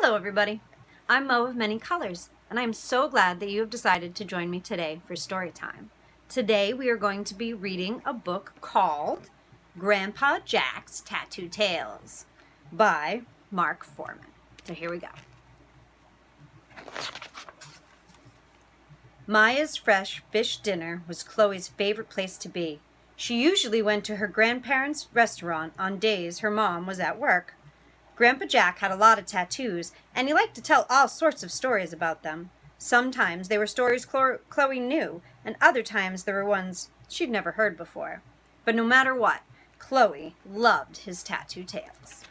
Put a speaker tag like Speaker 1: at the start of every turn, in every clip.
Speaker 1: Hello everybody, I'm Mo of Many Colors, and I'm so glad that you have decided to join me today for story time. Today we are going to be reading a book called Grandpa Jack's Tattoo Tales by Mark Foreman. So here we go. Maya's fresh fish dinner was Chloe's favorite place to be. She usually went to her grandparents' restaurant on days her mom was at work. Grandpa Jack had a lot of tattoos, and he liked to tell all sorts of stories about them. Sometimes they were stories Chloe knew, and other times they were ones she'd never heard before. But no matter what, Chloe loved his tattoo tales.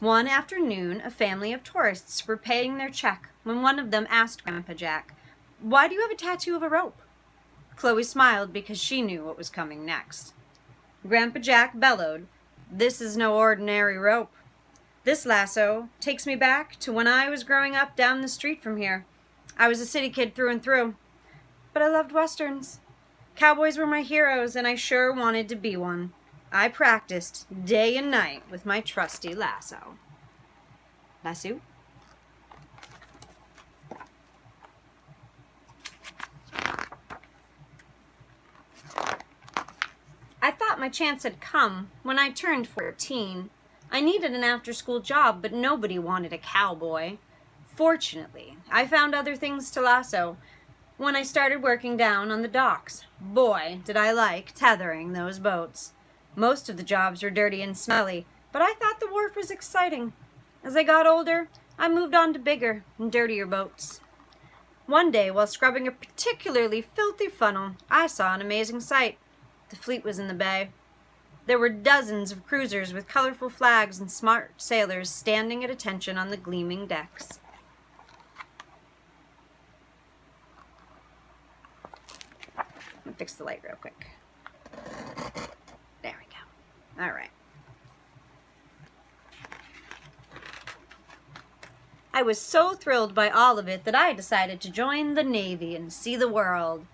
Speaker 1: One afternoon, a family of tourists were paying their check when one of them asked Grandpa Jack, "Why do you have a tattoo of a rope?" Chloe smiled because she knew what was coming next. Grandpa Jack bellowed, "This is no ordinary rope. This lasso takes me back to when I was growing up down the street from here. I was a city kid through and through, but I loved westerns. Cowboys were my heroes, and I sure wanted to be one. I practiced day and night with my trusty lasso." Lasso? I thought my chance had come when I turned 14. I needed an after-school job, but nobody wanted a cowboy. Fortunately, I found other things to lasso when I started working down on the docks. Boy, did I like tethering those boats. Most of the jobs were dirty and smelly, but I thought the wharf was exciting. As I got older, I moved on to bigger and dirtier boats. One day, while scrubbing a particularly filthy funnel, I saw an amazing sight. The fleet was in the bay. There were dozens of cruisers with colorful flags and smart sailors standing at attention on the gleaming decks. Let me fix the light real quick. There we go. All right. I was so thrilled by all of it that I decided to join the Navy and see the world.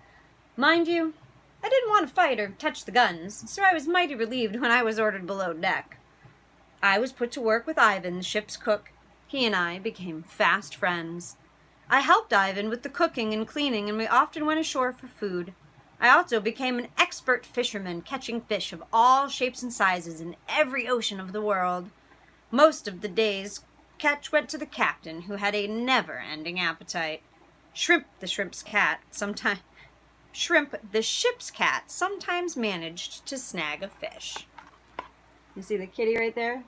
Speaker 1: Mind you, I didn't want to fight or touch the guns, so I was mighty relieved when I was ordered below deck. I was put to work with Ivan, the ship's cook. He and I became fast friends. I helped Ivan with the cooking and cleaning, and we often went ashore for food. I also became an expert fisherman, catching fish of all shapes and sizes in every ocean of the world. Most of the day's catch went to the captain, who had a never-ending appetite. Shrimp, the ship's cat, sometimes managed to snag a fish. You see the kitty right there?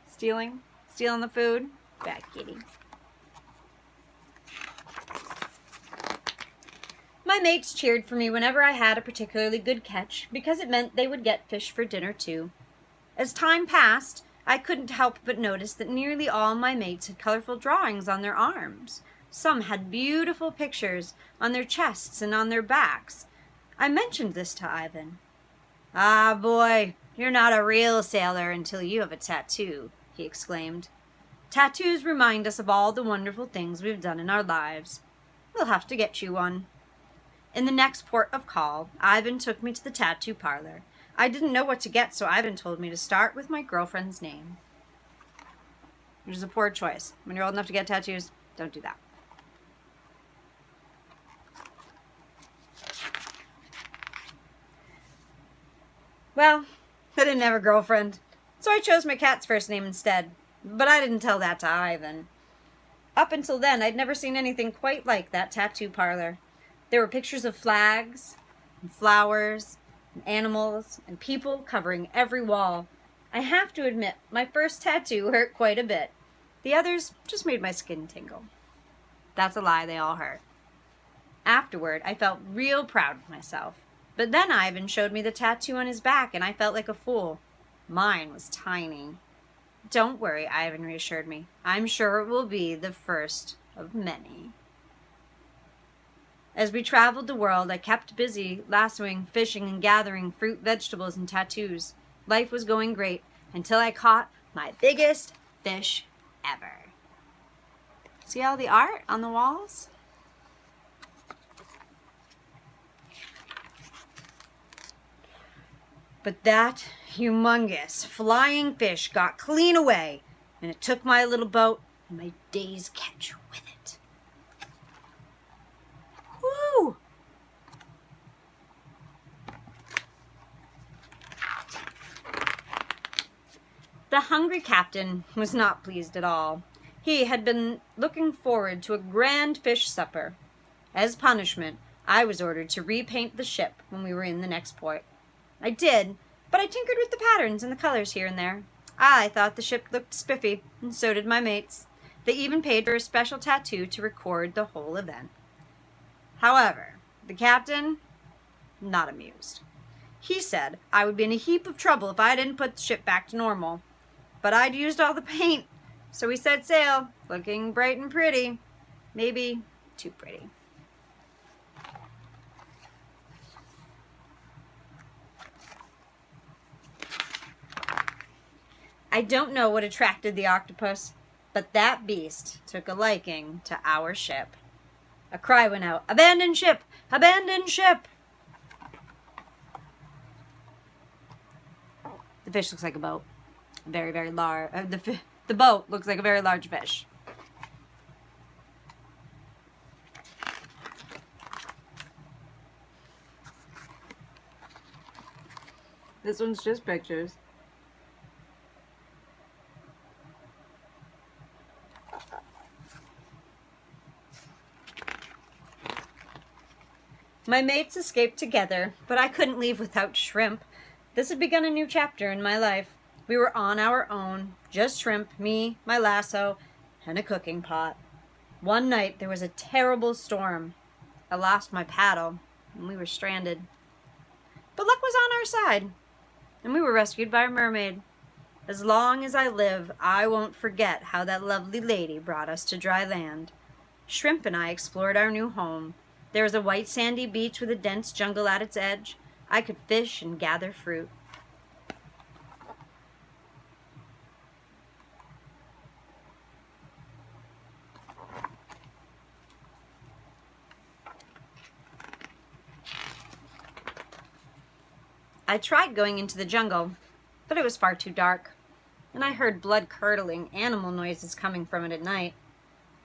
Speaker 1: Stealing the food? Bad kitty. My mates cheered for me whenever I had a particularly good catch, because it meant they would get fish for dinner too. As time passed, I couldn't help but notice that nearly all my mates had colorful drawings on their arms. Some had beautiful pictures on their chests and on their backs. I mentioned this to Ivan. "Ah, boy, you're not a real sailor until you have a tattoo," he exclaimed. "Tattoos remind us of all the wonderful things we've done in our lives. We'll have to get you one." In the next port of call, Ivan took me to the tattoo parlor. I didn't know what to get, so Ivan told me to start with my girlfriend's name. Which is a poor choice. When you're old enough to get tattoos, don't do that. Well, I didn't have a girlfriend, so I chose my cat's first name instead. But I didn't tell that to Ivan. Up until then, I'd never seen anything quite like that tattoo parlor. There were pictures of flags, and flowers, and animals, and people covering every wall. I have to admit, my first tattoo hurt quite a bit. The others just made my skin tingle. That's a lie, they all hurt. Afterward, I felt real proud of myself. But then Ivan showed me the tattoo on his back, and I felt like a fool. Mine was tiny. "Don't worry," Ivan reassured me. "I'm sure it will be the first of many." As we traveled the world, I kept busy lassoing, fishing, and gathering fruit, vegetables, and tattoos. Life was going great until I caught my biggest fish ever. See all the art on the walls? But that humongous flying fish got clean away, and it took my little boat and my day's catch with it. Woo! The hungry captain was not pleased at all. He had been looking forward to a grand fish supper. As punishment, I was ordered to repaint the ship when we were in the next port. I did, but I tinkered with the patterns and the colors here and there. I thought the ship looked spiffy, and so did my mates. They even paid for a special tattoo to record the whole event. However, the captain, not amused. He said I would be in a heap of trouble if I didn't put the ship back to normal. But I'd used all the paint, so we set sail, looking bright and pretty. Maybe too pretty. I don't know what attracted the octopus, but that beast took a liking to our ship. A cry went out, "Abandon ship! Abandon ship!" The fish looks like a boat. Very, very large. The boat looks like a very large fish. This one's just pictures. My mates escaped together, but I couldn't leave without Shrimp. This had begun a new chapter in my life. We were on our own, just Shrimp, me, my lasso, and a cooking pot. One night there was a terrible storm. I lost my paddle, and we were stranded. But luck was on our side, and we were rescued by a mermaid. As long as I live, I won't forget how that lovely lady brought us to dry land. Shrimp and I explored our new home. There was a white sandy beach with a dense jungle at its edge. I could fish and gather fruit. I tried going into the jungle, but it was far too dark, and I heard blood-curdling animal noises coming from it at night.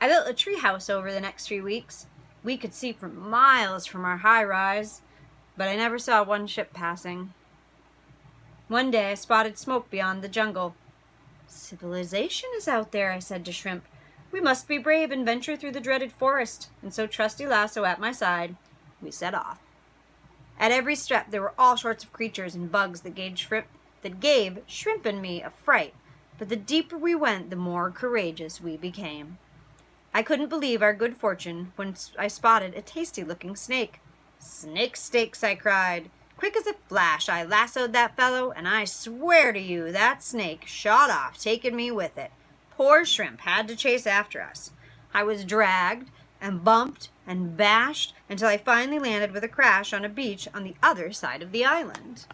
Speaker 1: I built a treehouse over the next few weeks. We could see for miles from our high-rise, but I never saw one ship passing. One day I spotted smoke beyond the jungle. "Civilization is out there," I said to Shrimp. "We must be brave and venture through the dreaded forest," and so, trusty lasso at my side, we set off. At every step there were all sorts of creatures and bugs that gave Shrimp and me a fright, but the deeper we went, the more courageous we became. I couldn't believe our good fortune when I spotted a tasty-looking snake. "Snake steaks," I cried. Quick as a flash, I lassoed that fellow, and I swear to you that snake shot off, taking me with it. Poor Shrimp had to chase after us. I was dragged and bumped and bashed until I finally landed with a crash on a beach on the other side of the island.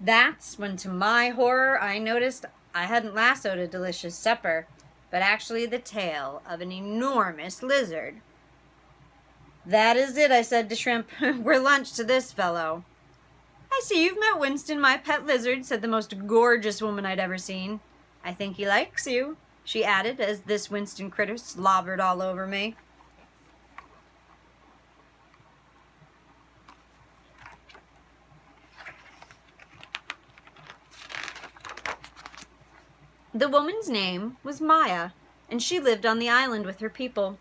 Speaker 1: That's when, to my horror, I noticed I hadn't lassoed a delicious supper, but actually the tail of an enormous lizard. "That is it," I said to Shrimp. "We're lunch to this fellow." "I see you've met Winston, my pet lizard," said the most gorgeous woman I'd ever seen. "I think he likes you," she added, as this Winston critter slobbered all over me. The woman's name was Maya, and she lived on the island with her people.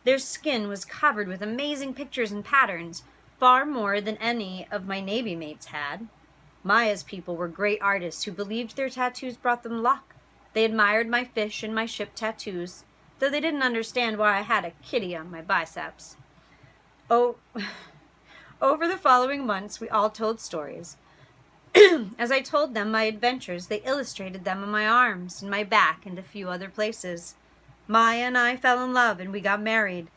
Speaker 1: Their skin was covered with amazing pictures and patterns, far more than any of my Navy mates had. Maya's people were great artists who believed their tattoos brought them luck. They admired my fish and my ship tattoos, though they didn't understand why I had a kitty on my biceps. Oh, over the following months, we all told stories. As I told them my adventures, they illustrated them on my arms and my back and a few other places. Maya and I fell in love and we got married.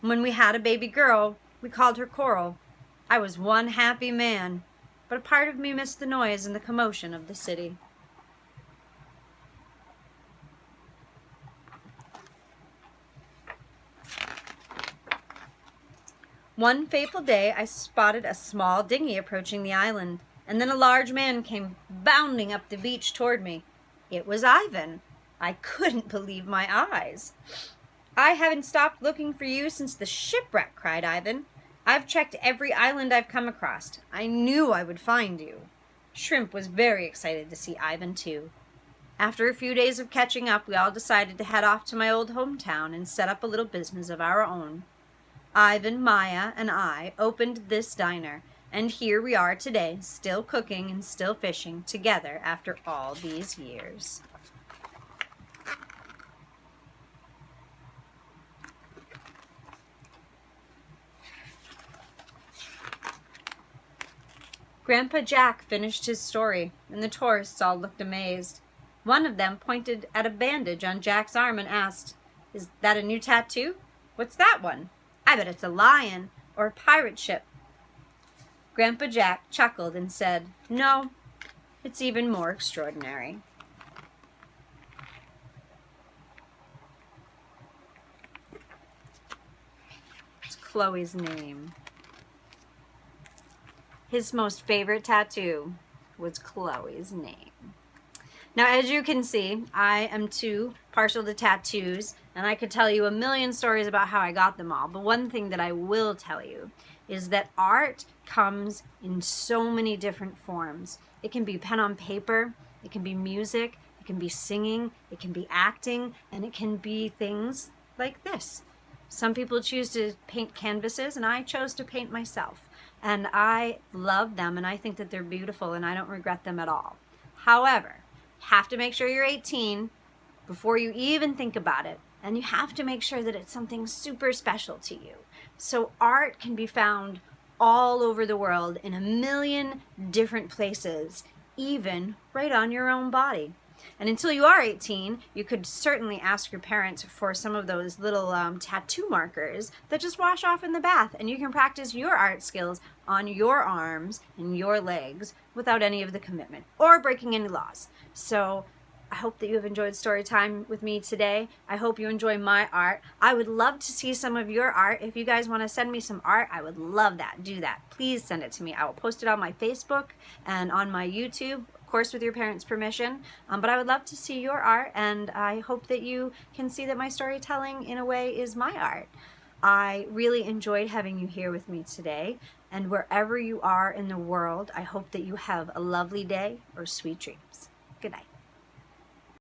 Speaker 1: When we had a baby girl, we called her Coral. I was one happy man, but a part of me missed the noise and the commotion of the city. One fateful day I spotted a small dinghy approaching the island, and then a large man came bounding up the beach toward me. It was Ivan. I couldn't believe my eyes. "I haven't stopped looking for you since the shipwreck," cried Ivan. "I've checked every island I've come across. I knew I would find you." Shrimp was very excited to see Ivan, too. After a few days of catching up, we all decided to head off to my old hometown and set up a little business of our own. Ivan, Maya, and I opened this diner, and here we are today, still cooking and still fishing together after all these years. Grandpa Jack finished his story, and the tourists all looked amazed. One of them pointed at a bandage on Jack's arm and asked, "Is that a new tattoo? What's that one? I bet it's a lion or a pirate ship." Grandpa Jack chuckled and said, "No, it's even more extraordinary." It's Chloe's name. His most favorite tattoo was Chloe's name. Now, as you can see, I am too partial to tattoos, and I could tell you a million stories about how I got them all. But one thing that I will tell you is that art comes in so many different forms. It can be pen on paper, it can be music, it can be singing, it can be acting, and it can be things like this. Some people choose to paint canvases, and I chose to paint myself. And I love them, and I think that they're beautiful, and I don't regret them at all. However, you have to make sure you're 18 before you even think about it, and you have to make sure that it's something super special to you. So art can be found all over the world in a million different places, even right on your own body. And until you are 18, you could certainly ask your parents for some of those little tattoo markers that just wash off in the bath, and you can practice your art skills on your arms and your legs without any of the commitment or breaking any laws. So I hope that you have enjoyed story time with me today. I hope you enjoy my art. I would love to see some of your art. If you guys want to send me some art, I would love that. Do that. Please send it to me. I will post it on my Facebook and on my YouTube, of course with your parents' permission. But I would love to see your art, and I hope that you can see that my storytelling in a way is my art. I really enjoyed having you here with me today, and wherever you are in the world, I hope that you have a lovely day or sweet dreams. Good night.